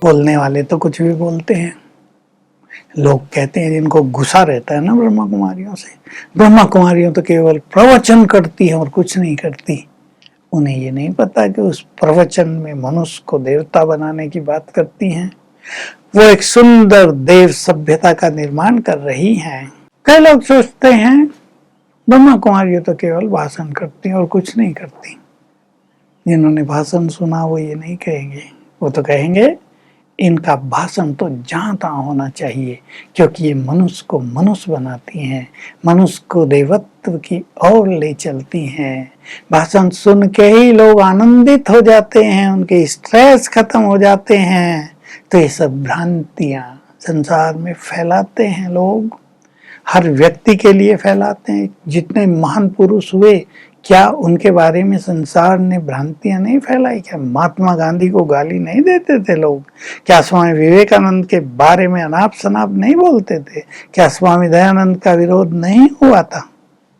बोलने वाले तो कुछ भी बोलते हैं। लोग कहते हैं जिनको गुस्सा रहता है ना ब्रह्मा कुमारियों से, ब्रह्मा कुमारियों तो केवल प्रवचन करती है और कुछ नहीं करती। उन्हें ये नहीं पता कि उस प्रवचन में मनुष्य को देवता बनाने की बात करती हैं। वो एक सुंदर देव सभ्यता का निर्माण कर रही हैं। कई लोग सोचते हैं ब्रह्मा कुमारियां तो केवल भाषण करती हैं और कुछ नहीं करती। जिन्होंने भाषण सुना वो ये नहीं कहेंगे, वो तो कहेंगे इनका भाषण तो जहाँ तहाँ होना चाहिए, क्योंकि ये मनुष्य को मनुष्य बनाती हैं, मनुष्य को देवत्व की ओर ले चलती हैं। भाषण सुन के ही लोग आनंदित हो जाते हैं, उनके स्ट्रेस खत्म हो जाते हैं। तो ये सब भ्रांतियां संसार में फैलाते हैं लोग, हर व्यक्ति के लिए फैलाते हैं। जितने महान पुरुष हुए, क्या उनके बारे में संसार ने भ्रांतियां नहीं फैलाई? क्या महात्मा गांधी को गाली नहीं देते थे लोग? क्या स्वामी विवेकानंद के बारे में अनाप शनाप नहीं बोलते थे? क्या स्वामी दयानंद का विरोध नहीं हुआ था?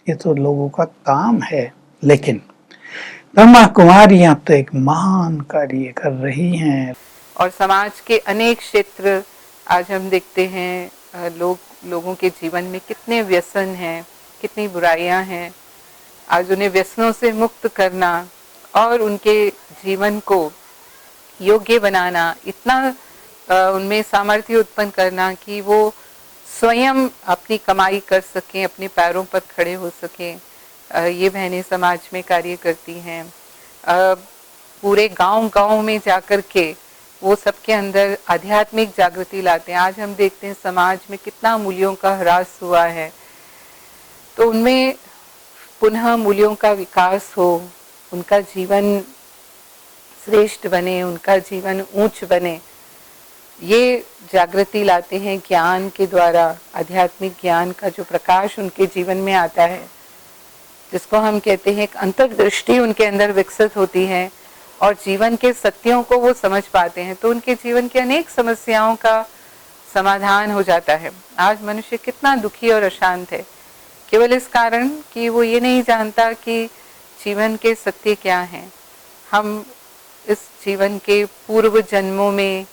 ये तो लोगों का काम है। लेकिन ब्रह्मा कुमारियां तो एक महान कार्य कर रही हैं। और समाज के अनेक क्षेत्र आज हम देखते हैं, लोगों के जीवन में कितने व्यसन हैं, कितनी बुराइयां हैं। आज उन्हें व्यसनों से मुक्त करना और उनके जीवन को योग्य बनाना, इतना उनमें सामर्थ्य उत्पन्न करना कि वो स्वयं अपनी कमाई कर सकें, अपने पैरों पर खड़े हो सकें, ये बहनें समाज में कार्य करती हैं। पूरे गांव-गांव में जाकर के वो सबके अंदर आध्यात्मिक जागृति लाते हैं। आज हम देखते हैं समाज में कितना मूल्यों का ह्रास हुआ है, तो उनमें पुनः मूल्यों का विकास हो, उनका जीवन श्रेष्ठ बने, उनका जीवन ऊंच बने, ये जागृति लाते हैं ज्ञान के द्वारा। आध्यात्मिक ज्ञान का जो प्रकाश उनके जीवन में आता है, जिसको हम कहते हैं एक अंतर्दृष्टि उनके अंदर विकसित होती है और जीवन के सत्यों को वो समझ पाते हैं, तो उनके जीवन की अनेक समस्याओं का समाधान हो जाता है। आज मनुष्य कितना दुखी और अशांत है, केवल इस कारण कि वो ये नहीं जानता कि जीवन के सत्य क्या हैं। हम इस जीवन के पूर्व जन्मों में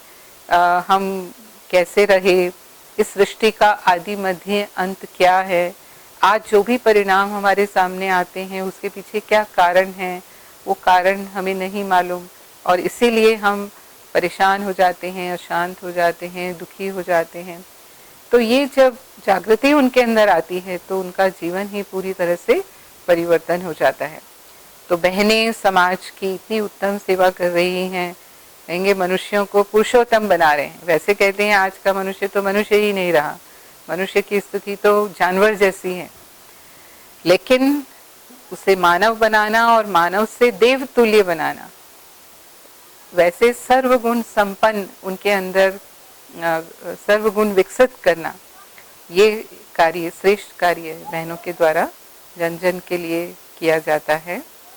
हम कैसे रहे, इस सृष्टि का आदि मध्य अंत क्या है, आज जो भी परिणाम हमारे सामने आते हैं उसके पीछे क्या कारण है, वो कारण हमें नहीं मालूम और इसीलिए हम परेशान हो जाते हैं, अशांत हो जाते हैं, दुखी हो जाते हैं। तो ये जब जागृति उनके अंदर आती है तो उनका जीवन ही पूरी तरह से परिवर्तन हो जाता है। तो बहनें समाज की इतनी उत्तम सेवा कर रही हैं, कहेंगे मनुष्यों को पुरुषोत्तम बना रहे हैं। वैसे कहते हैं आज का मनुष्य तो मनुष्य ही नहीं रहा, मनुष्य की स्थिति तो जानवर जैसी है, लेकिन उसे मानव बनाना और मानव से देव तुल्य बनाना, वैसे सर्वगुण संपन्न उनके अंदर सर्वगुण विकसित करना, ये कार्य श्रेष्ठ कार्य बहनों के द्वारा जन जन के लिए किया जाता है।